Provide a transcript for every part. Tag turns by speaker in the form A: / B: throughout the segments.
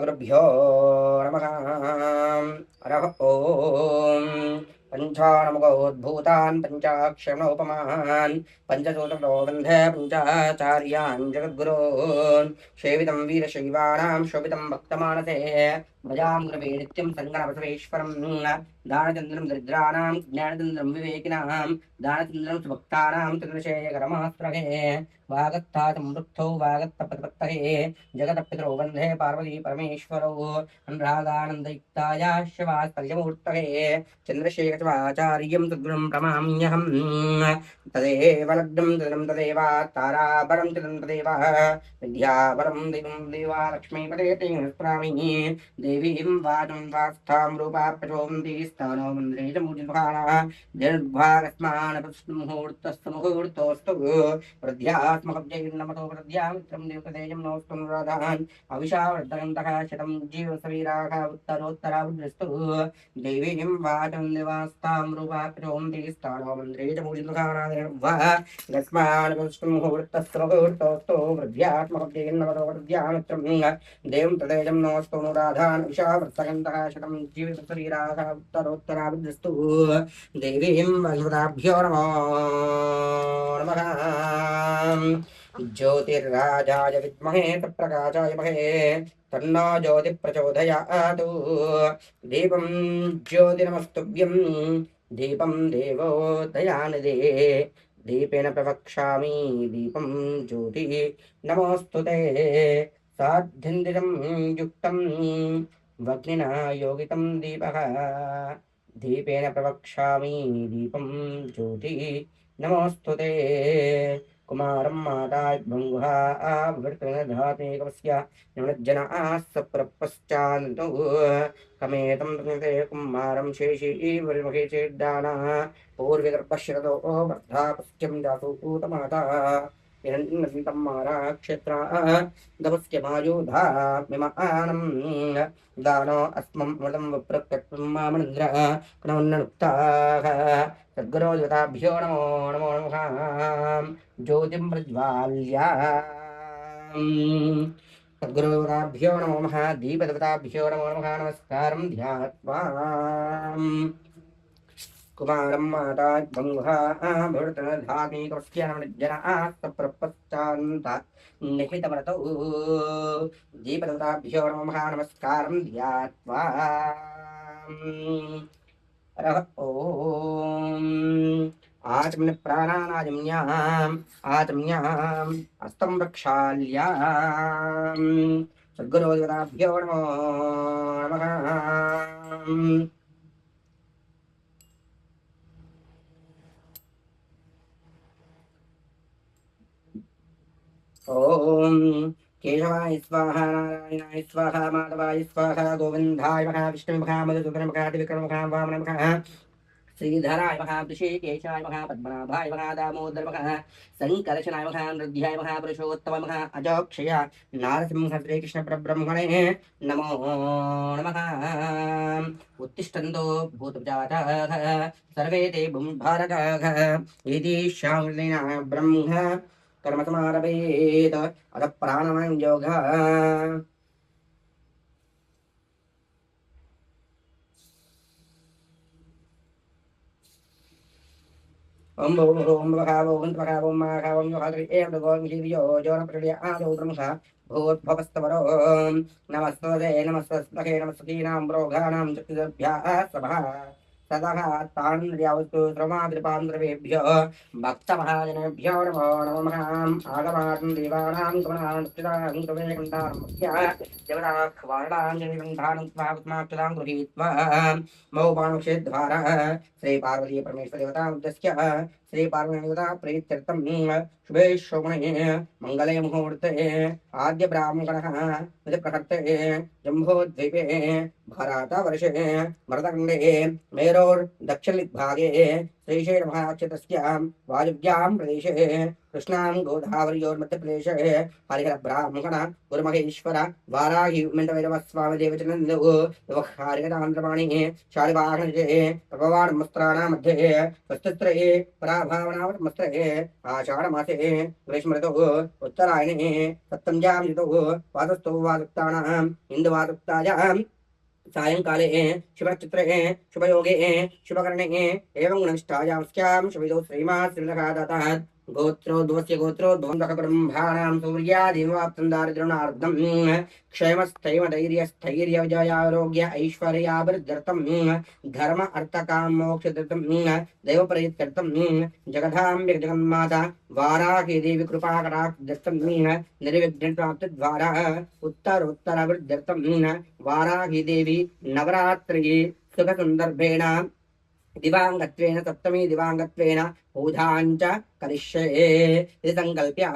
A: गुरुभ्यो नमः। हरः ॐ। पञ्चानमुखोद्भूतान् पञ्चाक्षरणोपमान् पञ्चसूत्रतो वन्दे पञ्चाचार्यान् जगद्गुरोन् सेवितं वीरशैवानां शोभितं भक्तमानसे भजां गुरवे नित्यं सङ्गणबसवेश्वरं दानचन्द्रं दरिद्राणां ज्ञानचन्द्रं विवेकिनां दानचन्द्रं सुभक्तानां चन्द्रशेखरमास्त्रहे वागत्तातमृद्धौ वागत्तपतिपत्तये जगतपितरो वन्दे पार्वती परमेश्वरौ अनुरागानन्दयुक्ताय शिवास्पर्यमूर्तये चन्द्रशेखरवाचार्यं तद्गुरुं प्रणमाम्यहम् तदेव लग्नं तदं तदेव ताराबलं तदं तदेव विद्याबलं देवं देवा लक्ष्मीपदे तेन स्मरामि देवीं वाचं वास्थां रूपा प्रचोदन्ति स्थानो मन्दिरे च मूर्तिमुखाना निर्भागस्मानमुहूर्तस्तु मुहूर्तोऽस्तु वृद्ध्यात्मकब्जैर्नमतो वृद्ध्यामित्रं देवतेजं नोऽस्तु अनुराधान् अविशावर्धनन्तः शतं जीवसवीराः उत्तरोत्तरावृद्धस्तु देवीं वाचं निवास्तां रूपा प्रचोदन्ति स्थानो मन्दिरे च मूर्तिमुखाना निर्भागस्मानमुहूर्तस्तु मुहूर्तोऽस्तु वृद्ध्यात्मकब्जैर्नमतो वृद्ध्यामित्रं देवं तदेजं नोऽस्तु अनुराधान् विशावर्धनन्तः शतं जीवसवीराः उत्तरोत्तरावृद्धस्तु देवीं वसुदाभ्यो नमो नमः। ज्योतिर्राजाय विद्महे तत्प्रकाशाय महे तन्नो ज्योतिः प्रचोदयात् दीपं ज्योतिर्नमस्तुभ्यं दीपं देवो दयानिधे दीपेन प्रवक्ष्यामि दीपं ज्योतिः नमोऽस्तु ते साध्यन्दिरं युक्तं वग्निना योगितं दीपः दीपेन प्रवक्ष्यामि दीपं ज्योतिः नमोऽस्तु ते कुमारं माता भङ्गुहा आवृतनधातेकवस्य निमज्जनाः सप्रपश्चान्तु कमेतं प्रकृते कुमारं शेषीवर्महे चेद्दानः पूर्विदर्पश्रतो वर्धापश्चं जातु पूतमाता हिरण्यन्तं माराक्षेत्रा दपस्यमायुधा मिमानं दानो अस्मं मृतं विप्रकृतं मामनिन्द्र कनोन्ननुक्ताः सद्गुरो देवताभ्यो नमो नमो नमः। ज्योतिं प्रज्वाल्या सद्गुरुदेवताभ्यो नमो नमः। दीपदेवताभ्यो नमो नमः। नमस्कारं ध्यात्वा कुमारं माता भङ्गुहा भूतधामीकवस्यानमज्जनाः सप्रपश्चान्त निहितव्रतौ दीपदेवताभ्यो नमो नमः। नमस्कारं ध्यात्वा हरः ॐ। आचम्य प्राणानाजम्याम् आचम्याम् हस्तं प्रक्षाल्याम् सद्गुरोदेवताभ्यो नमो नमः। ॐ केशवाय स्वाहा नारायणाय स्वाहा माधवाय स्वाहा गोविन्दाय नमः विष्णुवे नमः मधुसूदनाय नमः त्रिविक्रमाय नमः वामनाय नमः श्रीधराय नमः ऋषिकेशाय नमः पद्मनाभाय नमः दामोदराय नमः संकर्षणाय नमः नृध्याय नमः पुरुषोत्तमाय नमः अजोक्षय नारसिंह श्रीकृष्णपरब्रह्मणे नमो नमः। उत्तिष्ठन्तो भूतजाताः सर्वे ते भारताः इति शान्तिना ब्रह्म कर्मसमारभेत अथ प्राणायाम योगः। ओम ओम ओम बखाव ओम बखाव ओम माखाव ओम योहाद्रि एव दगोम जीवियो जोन प्रलय आदो ब्रह्मः भूर्भवस्तवरो नमस्ते नमस्ते नमस्तीनां ब्रोघानां चतुर्भ्यः सभः सदः तान्र्यावस्तु श्रमाद्रिपान्द्रवेभ्यो भक्तमहाजनेभ्यो नमो नमः। आगमान् देवानां गमनान् कवेकण्ठानमस्य देवताख्वारणाञ्जलिकण्ठानं स्वागतमाक्षतां गृहीत्वा मौबाणुक्षेद्वारः श्रीपार्वती परमेश्वरदेवता उद्देश्य श्रीपार्वतीदेवता प्रीत्यर्थं शुभे शोभने मङ्गले मुहूर्ते आद्य ब्राह्मणः प्रकर्ते जम्बोद्वीपे भरातवर्षे भरतखण्डे मेरोर् दक्षिणदिग्भागे श्रीशे नमः अक्षतस्यां वायुव्यां प्रदेशे कृष्णां गोदावर्योर्मध्यप्रदेशे हरिहरब्राह्मण गुरुमहेश्वर वाराहि मिण्डवैरवस्वामि देवचनन्दौ हारिहरान्ध्रपाणिः शालिवाहनजे प्रभवाणमस्त्राणां मध्ये वस्तुत्रये पराभावनावमस्त्रये आषाढमासे ग्रीष्मऋतौ उत्तरायणे सप्तम्यां ऋतौ वातस्थौ वादुक्तानाम् इन्दुवादुक्तायां सायंकाले शुभनक्षत्रे शुभयोगे शुभकर्णे एवं गुणनिष्ठायां शुभदौ श्रीमान् श्रीलकादातात् गोत्रोद्भवस्य गोत्रोद्भवं सूर्यादिवाप्तं दारिद्र्यणार्धं क्षेमस्थैर्यस्थैर्यविजयारोग्य ऐश्वर्याभिवृद्ध्यर्थं धर्म अर्थकाम मोक्षतीर्थं दैवप्रयुक्त्यर्थं जगदाम्बिक जगन्माता वाराही देवी कृपाकटाक्षं निर्विघ्नप्राप्तिद्वारा उत्तरोत्तराभिवृद्ध्यर्थं वाराही देवी नवरात्रि सुखसन्दर्भेण दिवांगत्वेन सप्तमी दिवांगत्वेन पूजाञ्च करिष्ये इति संकल्प्य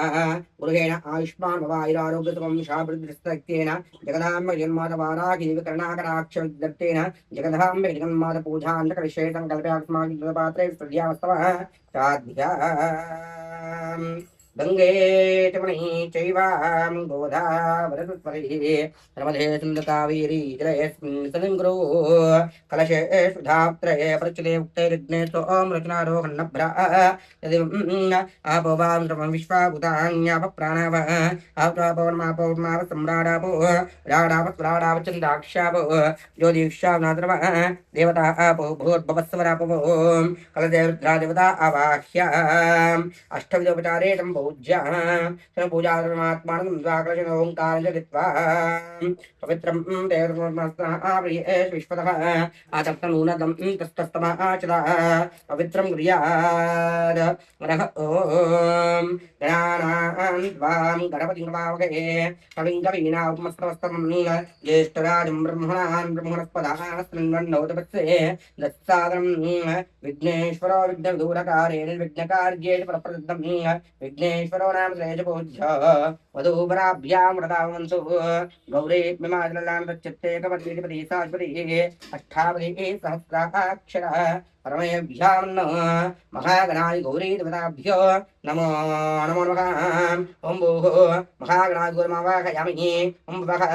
A: गृहेण आयुष्मान् भवायुरारोग्यसुखं शावृद्धिस्तक्तेन जगदाम्ब जगन्माता वाराही देवी कर्णाकटाक्षविद्यर्थेन जगदाम्ब जगन्माता पूजाञ्च करिष्ये संकल्प्य अस्माकं पात्रे स्तुत्यावस्तवः साध्याम् गंगे चमनी चैवां गोदावरस्वरी नर्मदे सिन्धुकावेरी जलेऽस्मिन् सन्निधिं कुरु कलशे सुधात्रये प्रच्यते उक्तैर्यज्ञे सोम रचनारोहन्नभ्रा यदि आपो वां सर्वं विश्वाभूतान्यापप्राणाव आप्तापवन्मापवन्माव सम्राडापो राडावस्वराडावचन्दाक्ष्यापो ज्योतिष्यावनाद्रव देवता आपो भूर्भवस्वरापो कलशे रुद्रा देवता आवाह्याम् अष्टविधोपचारेण पूज्य पूजा परमात्मानं द्वाकर्षण ओंकार जगत्वा पवित्रं देवमस्ताप्रियेष विश्वतः आचक्तनूनदं तस्तस्तमाचदा पवित्रं गृह्याद मनः ॐ गणानां त्वां गणपतिं वावहै कविं कवीनामुपमस्तमस्तं ज्येष्ठराजं ब्रह्मणान् ब्रह्मणस्पदान् शृण्वन्नोतपत्से दत्सादनं विघ्नेश्वरो विघ्नविदूरकारेण विघ्नकार्येण परप्रसिद्धं विघ्नेश्वरो नाम श्रेयपूज्य वधूवराभ्यां व्रतावन्तु गौरी विमाजलां तच्चित्ते कमर्दीपति साधिपति अष्टापति सहस्राक्षर परमेभ्यां महागणाय गौरी देवताभ्यो नमो नमो नमः ओं भूः महागणाय गुरुमावाहयामि ओं भवः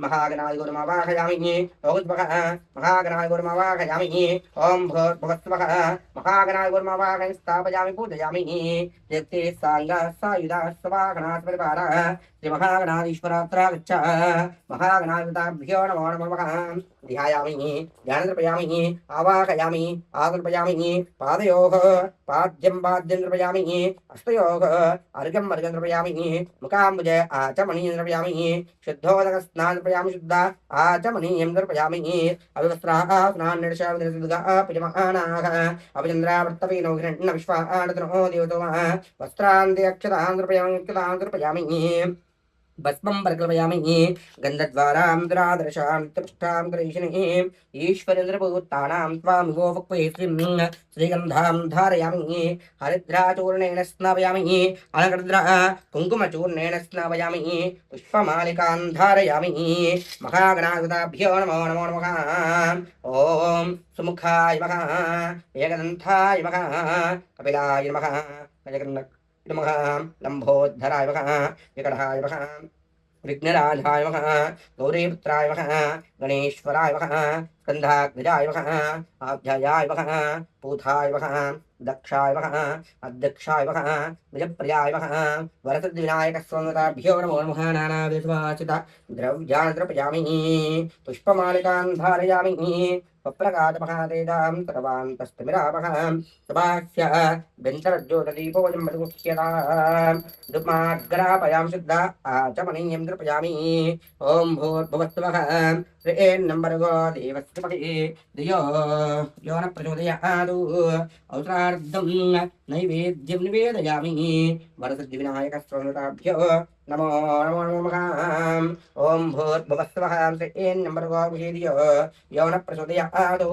A: महागणाय गुरुमावाहयामि ओं भवः महागणाय गुरुमावाहयामि ओं भूर्भुवस्वः महागणाय गुरुमावाहं स्थापयामि पूजयामि यत्ते सांगा सायुधा स्वागणात् परिवारः श्री महागणाधीश्वरात्रा गच्छ महागणाधिपताभ्यो नमो नमः ध्यायामि ध्यानद्रपयामि आवाहयामि आगुल्पयामि पादयोः पाद्यं पाद्यं द्रपयामि हस्तयोः अर्घ्यम् अर्घ्यं द्रपयामि मुखाम्बुजे आचमनीयं द्रपयामि शुद्धोदकस्नानं द्रपयामि शुद्ध आचमनीयं द्रपयामि अविवस्त्राः स्नाननिर्शावनिर्सिद्धः पिजमानाः अभिचन्द्रावर्तवीनो हिरण्य विश्वाणतनो देवतोमः वस्त्रान्ते अक्षतां द्रपयामि भस्मं परिकल्पयामि गन्धद्वारां दुरादर्शां नित्यपुष्टां करीशिनीं ईश्वरेन्द्रभूतानां त्वां गोवक्वैश्रीं श्रीगन्धां धारयामि हरिद्राचूर्णेन स्नापयामि अलङ्कृद्रा कुङ्कुमचूर्णेन स्नापयामि पुष्पमालिकां धारयामि महागणाधिपताभ्यो नमो नमो नमः ॐ सुमुखाय नमः एकदन्ताय नमः कपिलाय नमः नमः लंबोद्धराय नमः विकटाय नमः विघ्नराजाय नमः गौरीपुत्राय नमः गणेश्वराय नमः स्कन्धाग्रजाय नमः आभ्याय नमः पूताय नमः दक्षाय नमः अध्यक्षाय नमः विजयप्रियाय नमः वरसिद्धिविनायकस्वामिताभ्यो नमो नमः नानाविधवाचिता द्रव्यान् द्रपयामि पुष्पमालिकान् धारयामि पप्रकाशमहातेजां सर्वान्तस्तमिरापः सुभाष्य व्यन्तरज्योतदीपोजं मधुमुख्यतां दुमाग्रापयां शुद्धा आचमनीयं द्रपयामि ॐ भूर्भुवस्वः ह्रीर्नम्बर्गो देवस्य महि धियो यो न प्रचोदयातु औत्रार्धं नैवेद्यं निवेदयामि वरसिद्धिविनायकस्वामिताभ्यो नमो नमो नमः ॐ भूर्भुवस्वः ह्रीर्नम्बर्गो धियो यो न प्रचोदयातु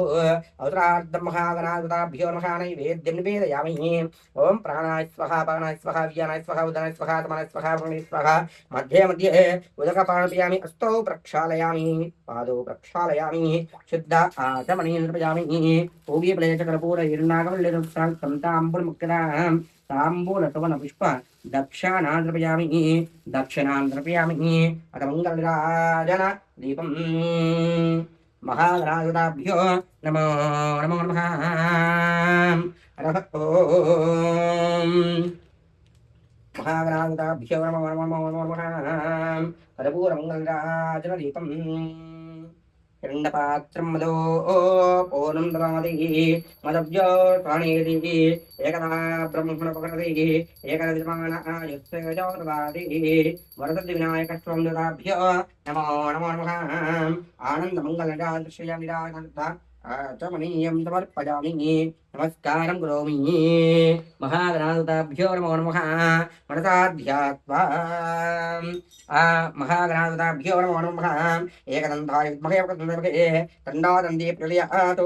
A: औत्रार्धं महागणाधिपताभ्यो नमः नैवेद्यं निवेदयामि ॐ प्राणाय स्वहा पानाय स्वहा व्यानाय स्वहा उदनाय स्वहा समानाय स्वहा भ्रमणे स्वहा मध्ये मध्ये उदकपानपयामि अस्तौ प्रक्षालयामि पादौ प्रक्षालयामि शुद्ध आचमनीं समर्पयामि पूगीफलेचकर्पूरैर्नागवल्लिरुक्साङ्क्तं ताम्बूलमुक्तां ताम्बूलसवनपुष्प दक्षाणां समर्पयामि दक्षिणां समर्पयामि अथ मङ्गलराजन दीपम् महागणाधिपताभ्यो नमो नमो नमः हरः ॐ महागणाधिपताभ्यो नमो नमो नमो नमः कर्पूरमङ्गलराजनदीपम् हिरण्यपात्रं मदो पूर्णं ददाति मदव्यो प्राणेति एकदा ब्रह्मणोपकरति एकदा विद्यमानायुस्तेजो ददाति वरदविनायकत्वं ददाभ्यो नमो नमो नमः आनन्दमङ्गलराजश्रियविराजनन्ता आचमनीयं समर्पयामि नमस्कारं करोमि महागणाधिपताभ्यो नमो नमः मनसा ध्यात्वा महागणाधिपताभ्यो नमो नमः एकदन्ताय विद्महे वक्रतुण्डमहे तन्नादन्ती प्रलयातु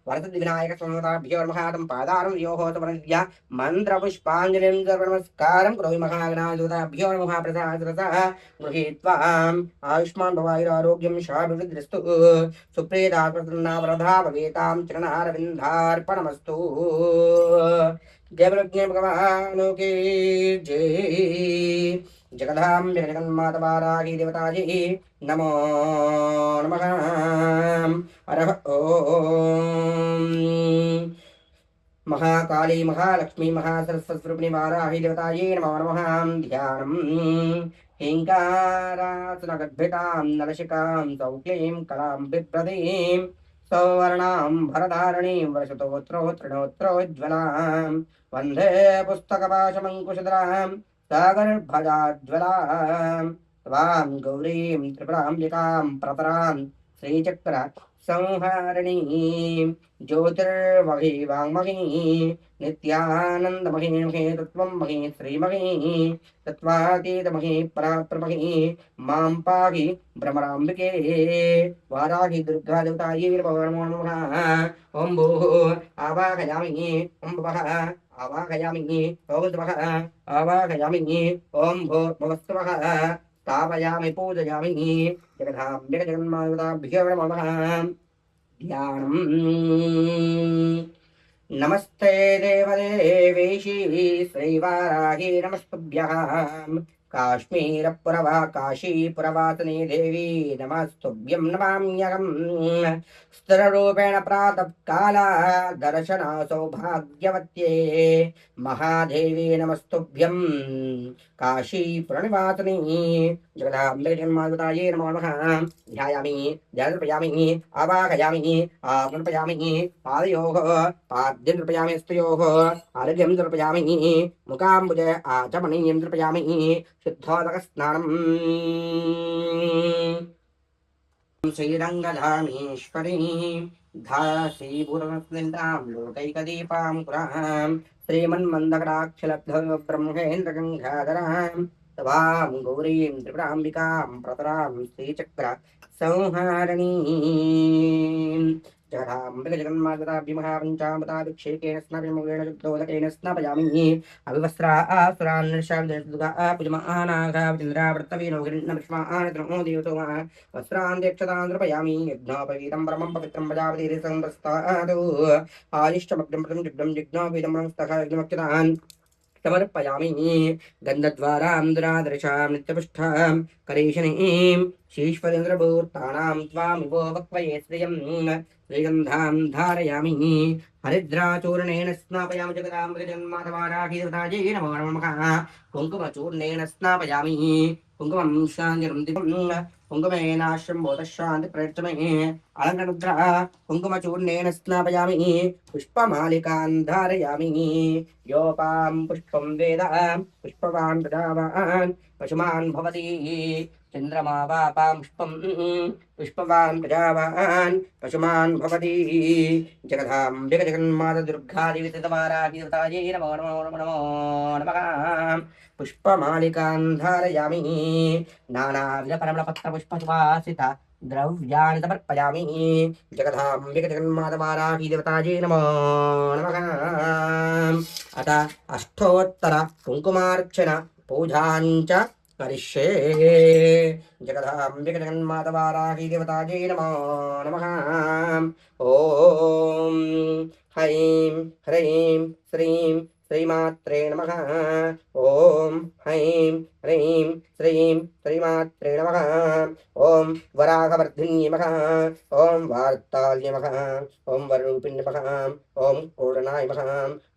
A: वरदविनायकस्वामिभ्यो नमः तं पादारं योः समर्प्य मन्त्रपुष्पाञ्जलिं नमस्कारं करोमि महागणाधिपताभ्यो नमः प्रसादरसः गृहीत्वा आयुष्मान् भवायुरारोग्यं शाभिवृद्धिस्तु सुप्रीतात्मतन्नावरधा भवेतां चरणारविन्दार्पणमस्तु जय भगवान् की जय जगदाम्बिका जगन्मातवाराही देवताजी नमो नमः हरः ॐ महाकाली महालक्ष्मी महासरस्वती वाराही देवतायै नमो नमः ध्यानम् हिंकारासनगद्भितां नलशिकां सौक्लीं कलां बिभ्रतीं सौवर्णां भरधारणीं वर्षतोत्रोत्तृणोत्रोज्ज्वलां वन्दे पुस्तकपाशमङ्कुशधरां सागरभजाज्वलां त्वां गौरीं त्रिपुराम्बिकां प्रतरां श्रीचक्र संहारिणीं ज्योतिर्मही वाङ्मही नित्यानन्दमही मही तत्त्वं मही श्रीमही तत्त्वातीतमही पराप्रमही मां पाहि भ्रमराम्बिके वाराहि दुर्गा देवतायै नमो नमः ॐ भूः आवाहयामि ॐ भवः आवाहयामि ॐ स्वः आवाहयामि ॐ भूर्भुवस्सुवः स्थापयामि पूजयामि जगदाम्बिका जगन्माताभ्यो नमः ध्यानम् नमस्ते देवदेवेशी श्रीवाराही नमस्तुभ्यः काश्मीरपुरवा काशीपुरवासिनी देवी नमस्तुभ्यं नमाम्यहम् स्थिररूपेण प्रातः काला दर्शना सौभाग्यवत्ये महादेवी नमस्तुभ्यं काशीपुरनिवासिनी जगदाम्बिके जगन्मातायै नमो नमः ध्यायामि ध्यानर्पयामि आवाहयामि आत्मर्पयामि पादयोः पाद्यं नृपयामि स्तयोः आरोग्यं नृपयामि मुखाम्बुजे आचमनीयं नृपयामि शुद्धोदकस्नानम् श्रीरङ्गधामेश्वरी धासीपुरस्निन्दां लोकैकदीपां पुरां श्रीमन्मन्दकटाक्षलब्धब्रह्मेन्द्रगङ्गाधरां तवां गौरीं त्रिपुराम्बिकां प्रतरां श्रीचक्र संहारिणीं जगदाम्बिका जगन्माताभिमहापञ्चामृताभिषेकेन स्नापयामि शुद्धोदकेन स्नापयामि अविवस्त्रासुरान् निर्शाब्दुर्गा पूजमानाघावचन्द्रावर्तवीनो गृह्णविष्मान् तृणो देवतो वस्त्रान् दीक्षतां नृपयामि यज्ञोपवीतं परमं पवित्रं प्रजापतिरिसंप्रस्तादो आदिष्टमग्नं प्रथमं जिग्नं जिग्नोपवीतं परमस्तः यज्ञमक्षतान् समर्पयामि गन्धद्वारां दुरादर्शां नित्यपुष्टां करेशनीं शीश्वरेन्द्रभूतानां त्वामिवो वक्वये श्रियं श्रीगन्धां धारयामि हरिद्राचूर्णेन स्नापयामि जगदाम्बिके जगन्मातावाराही देवतायै नमो नमः कुङ्कुमचूर्णेन स्नापयामि कुङ्कुमं शान्तिं दीपं कुङ्कुमेनाश्रं बोधशान्तिप्रयच्छमे अलङ्कमुद्रा कुङ्कुमचूर्णेन स्नापयामि पुष्पमालिकां धारयामि योपां पुष्पं वेद पुष्पवान् प्रजावान् पशुमान् भवति चन्द्रमा वापां पुष्पं पुष्पवान् प्रजावान् पशुमान् भवति जगदाम्बिका जगन्माता दुर्गादेवी वाराही देवतायै नमो नमो नमो नमो नमः पुष्पमालिकां धारयामि नानाविधपरमलपत्रपुष्पसुवासित द्रव्याणि समर्पयामि जगदाम्बिका जगन्माता वाराही देवतायै नमो नमः अथ अष्टोत्तर कुङ्कुमार्चन पूजाञ्च करिष्ये जगदाम्बिक जगन्मातवाराही देवतायै नमो नमः। ॐ हैं ह्रीं श्रीं श्रीमात्रे नमः। ॐ हैं ह्रीं श्रीं श्रीमात्रे नमः। ॐ वराहवर्धिन्ये नमः। ॐ वार्ताल्ये नमः। ॐ वरूपिण्ये नमः। ॐ पूर्णाय नमः।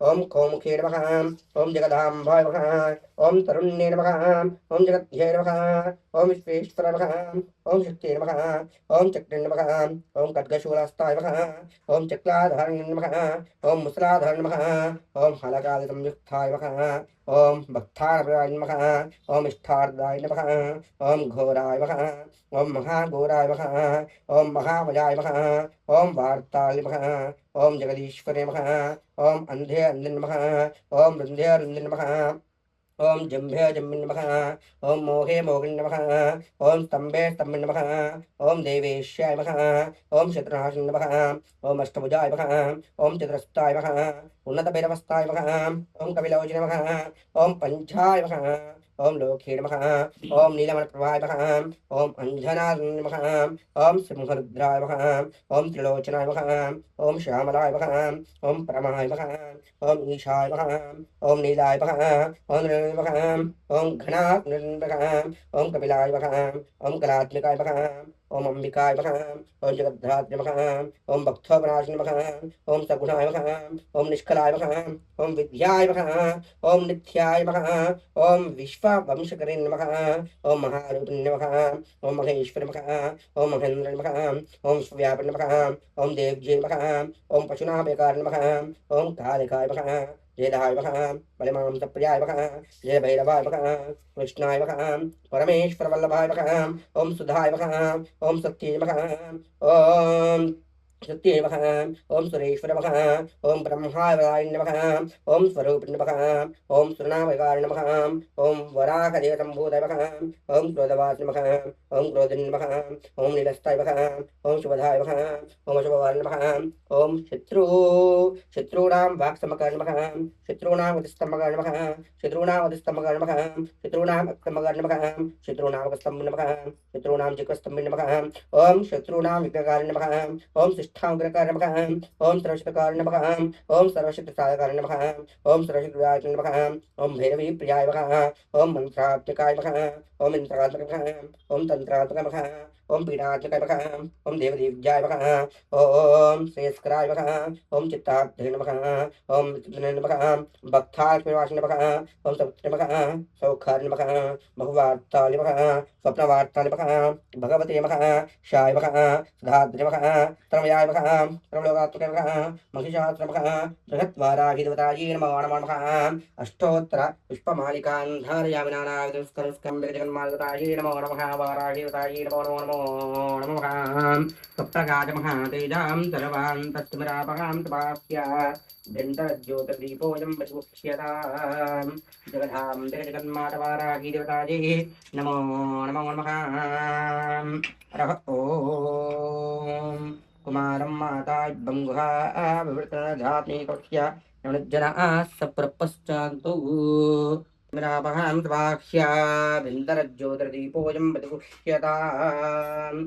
A: ॐ कौमुखे नमः। ॐ जगदाम्बाय नमः। ॐ तरुण्ये नमः। ॐ जगद्ध्ये नमः। ॐ विश्वेश्वराय नमः। ॐ शक्त्यै नमः। ॐ चक्रे नमः। ॐ खड्गशूलास्ताय नमः। ॐ चक्राधारिणे नमः। ॐ मुसलाधारिणे नमः। ॐ हलकालसंयुक्ताय नमः। ॐ भक्ताय नमः। ॐ इष्टार्दाय नमः। ॐ घोराय नमः। ॐ महाघोराय नमः। ॐ महामजाय नमः। ॐ वार्ताय नमः। ॐ जगदीश्वरे नमः। ॐ अन्धे अन्धे नमः। ॐ वृन्धे वृन्धे नमः। ॐ जम्भे जम्बिन् नमः। ॐ मोहे मोहिन् नमः। ॐ स्तम्भे स्तम्भिन् नमः। ॐ देवेश्याय नमः। ॐ शत्रुनाशिन् नमः। ॐ अष्टभुजाय नमः। ॐ चतुरस्ताय नमः। उन्नतभैरवस्थाय नमः। ॐ कपिलोचने नमः। ॐ पञ्चाय नमः। ॐ लोके नमः। ॐ नीलमणिप्रभाय नमः। ॐ अञ्जनाय नमः। ॐ सिंहरुद्राय नमः। ॐ त्रिलोचनाय नमः। ॐ श्यामलाय नमः। ॐ परमाय नमः। ॐ ईशाय नमः। ॐ नीलाय नमः। ॐ नमः। ॐ घनात्मने नमः। ॐ कपिलाय नमः। ॐ कलात्मिकाय नमः। ॐ अम्बिकाय नमः। ॐ जगद्धात्रे नमः। ॐ भक्तोपनाशिने नमः। ॐ सगुणाय नमः। ॐ निष्कलाय नमः। ॐ विद्याय नमः। ॐ नित्याय नमः। ॐ विश्ववंशकरे नमः। ॐ महारूपिणे नमः। ॐ महेश्वरे नमः। ॐ महेन्द्रे नमः। ॐ विश्वव्यापिने नमः। ॐ देव्यै नमः। ॐ पशुनामयकारिणे नमः। ॐ कालिकाय नमः। जयदाय नमः। बलिमां सप्रियाय नमः। जय भैरवाय नमः। कृष्णाय नमः। परमेश्वरवल्लभाय नमः। ॐ सुधाय नमः। ॐ सत्ये नमः। ॐ सत्ये नमः। ॐ सुरेश्वर नमः। ॐ ब्रह्माय नमः। ॐ स्वरूपिणे नमः। ॐ सुरनामयकारिणे नमः। ॐ वराहदेवसम्भूताय नमः। ॐ क्रोधवासिने नमः। ॐ क्रोधिने नमः। ॐ नीलस्ताय नमः। ॐ शुभधाय नमः। ॐ अशुभवारिणे नमः। ॐ शत्रूणां वाक्समकारिणे नमः। शत्रूणां वधिस्तम्भकारिणे नमः। शत्रूणां वधिस्तम्भकारिणे नमः। शत्रूणां अक्तम्भकारिणे नमः। शत्रूणां वस्तम्भिने नमः। शत्रूणां चिकस्तम्भिने नमः। ॐ शत्रूणां विग्रहकारिणे नमः। ॐ सिष्ठाग्रकारिणे नमः। ॐ सर्वशक्तिकारिणे नमः। ॐ सर्वशक्तिसाधकारिणे नमः। ॐ सर्वशक्तिविराजिने नमः। ॐ भैरवी प्रियाय नमः। ॐ मन्त्रात्मकाय नमः। ॐ इन्द्रात्मकाय नमः। ॐ तन्त्रात्मकाय नमः। ॐ पीडात्मकाय नमः। ॐ देवदेव्याय नमः। ॐ श्रेयस्कराय नमः। ॐ चित्तार्थे नमः। ॐ विचित्रने नमः। भक्तात्मवासिने नमः। ॐ सवित्रे नमः। सौखार्य नमः। बहुवार्ताय नमः। स्वप्नवार्ताय नमः। भगवते नमः। शाय नमः। सुधाद्रे नमः। तन्मयाय नमः। सर्वलोकात्मकाय नमः। महिषासुर नमः। बृहद्वाराहिदेवतायै नमो नमः। अष्टोत्तर पुष्पमालिकान् धारयामि नानाविधस्करस्कम्बिक जगन्मातायै नमो नमः। वाराहिदेवतायै नमो नमो नमो नमः। सप्तगाजमः तेजां सर्वान् तस्मिरापहां तपास्या दण्डज्योतिर्दीपोऽयं प्रतिमुख्यताम् जगधां जगन्मातवाराहिदेवतायै नमो नमो नमः। हरः ॐ कुमारं माता बङ्गुहा विवृतजात्मीकक्ष्या नमज्जनाः सप्रपश्चान्तु मिरापहां स्वाह्या भिन्दरज्योतिर्दीपोऽयं प्रतिगुह्यताम्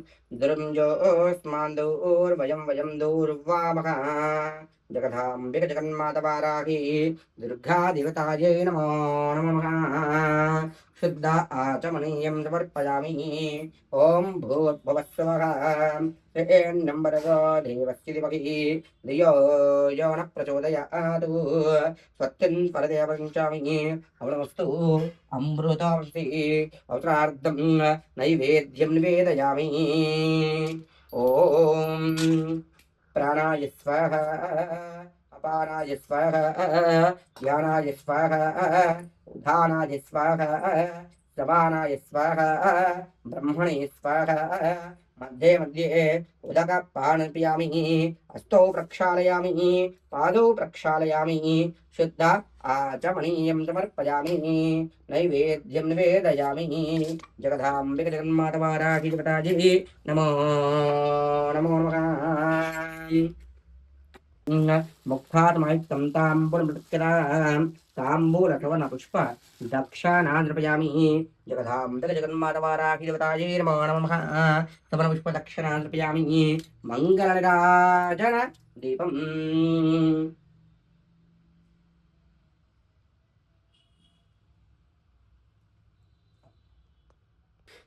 A: दुर्जोऽस्मान्दूर्वयं वयं दूर्वामः जगधाम्बिक जगन्मातवाराही दुर्गादेवतायै नमो नमः। शुद्ध आचमनीयं समर्पयामि। ॐ भूर्भुवस्सवः ह्रीर्नम्बरगो देवस्य धीमहि धियो यो नः प्रचोदयात् स्वस्तिं परदेव पञ्चामि अवनमस्तु अमृतमस्ति अवत्रार्धं नैवेद्यं निवेदयामि। ॐ प्राणाय स्वाहा अपानाय स्वाहा ध्यानाय स्वाहा उधानाय स्वाहा समानाय स्वाहा ब्रह्मणे स्वाहा मध्ये मध्ये उदकपानपियामि हस्तौ प्रक्षालयामि पादौ प्रक्षालयामि शुद्ध आचमनीयं समर्पयामि नैवेद्यं निवेदयामि। जगदाम्बिक जगन्मातवाराहिदेवतायै नमो नमो नमः। मुक्तात्मयुक्तं ताम्बूलमृतकरां ताम्बूलकवनपुष्प दक्षाणान्द्रपयामि जगधां जगन्मातवाराखिदेवतायै नमो नमः सवनपुष्पदक्षिणान्द्रपयामि मङ्गलनिराजन दीपम्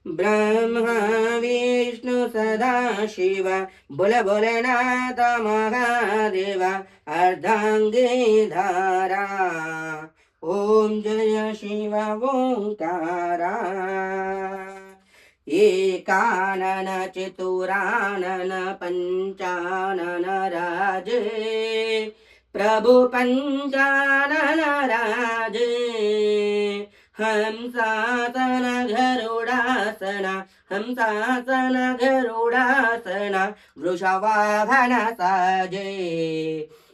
A: ब्रह्मा विष्णु सदा शिव बोल भोलेनाथ महादेव अर्धांगे धारा ओम जय शिव ओंकारा एकानन चतुरानन पंचानन राजे प्रभु पंचानन राजे हंसासन गरुडासन वृषवाहन साजे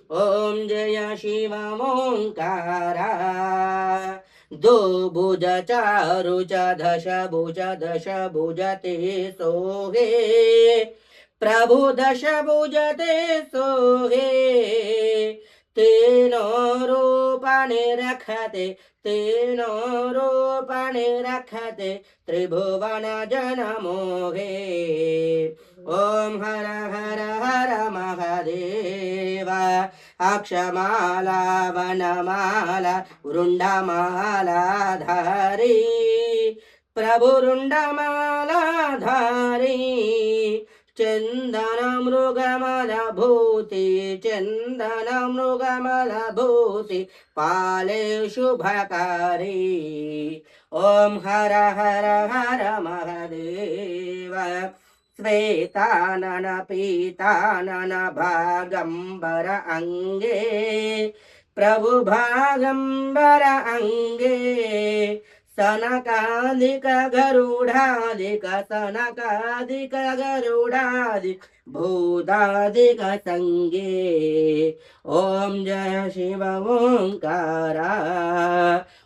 A: ओम जय शिव ओंकारा दो भुज चारु च दश भुज ते सोहे प्रभु दश भुज ते सोहे तेनो रूपाणि रखते तेनो रूपाणि रखते त्रिभुवन जन मोहे ओम हर हर हर महादेव अक्षमाला वनमाला वृंडमाला धारी प्रभु रुंडमाला धारी चंदन मृगमल भूति चंदन मृगमल भूति पाले शुभकारी ओम हर हर हर महादेव श्वेतानन पीतानन भागंबर अंगे प्रभु भागंबर अंगे सनकादिक गरुडादिक सनकादिक गरुडादिक भूतादिक संगे ओम जय शिव ओंकारा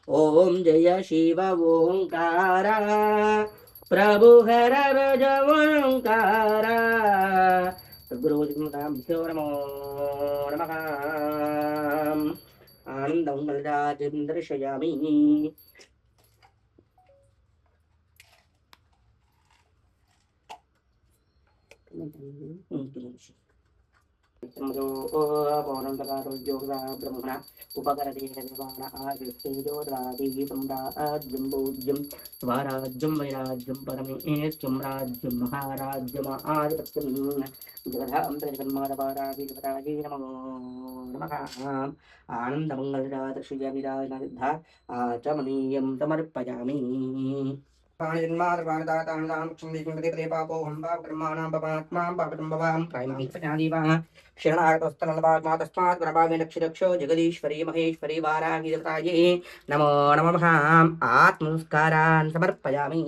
A: ओम जय शिव ओंकारा प्रभु हर रज ओंकारा गुरु नमो नमः आनंदं मलराजं दर्शयामि ब्रह्मण उपकरते देवानादित्यं भोज्यं स्वराज्यं वैराज्यं परमेश्वरं राज्यं महाराज्यम् आधिपत्यं जगदां जगन्मातवाराधिपतायै नमो नमः आनन्दमङ्गलराजश्रीयविराजनसिद्धा आचमनीयं समर्पयामि शरणागतस्तनलभागमातस्मात् जगदीश्वरी महेश्वरी वारागिरितायै नमो नमः आत्मनमस्कारान् समर्पयामि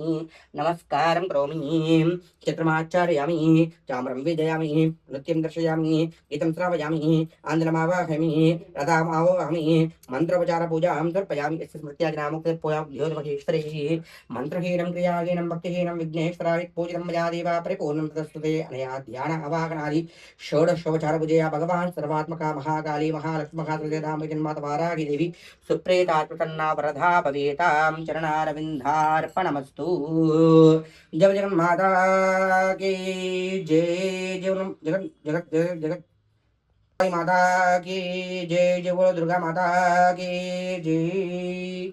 A: नमस्कारं करोमि चित्रमाचार्यामि चाम्रं विजयामि नृत्यं दर्शयामि गीतं श्रावयामि आन्दलमावाहयामि रथामावाहयामि मन्त्रोपचारपूजां समर्पयामि यस्य स्मृत्यादिनामोक्तिर्पोयाभ्योमहेश्वरी मंत्रहीनं क्रियाहीनं भक्तिहीनं विघ्नेश्वराय पूजितं मया देवा परिपूर्णं तदस्तुते अनया ध्यान अवाहनादि षोडशोपचारपूजया भगवान् सर्वात्मका महाकाली महालक्ष्मी महात्रिदाम जन्मातवारागी देवी सुप्रेतात्मतन्ना वरदा भवेतां चरणारविन्दार्पणमस्तु जय जगन्माता की जय जगन जगत जगत जगत जगत माता की जय जय बोलो दुर्गा माता की जय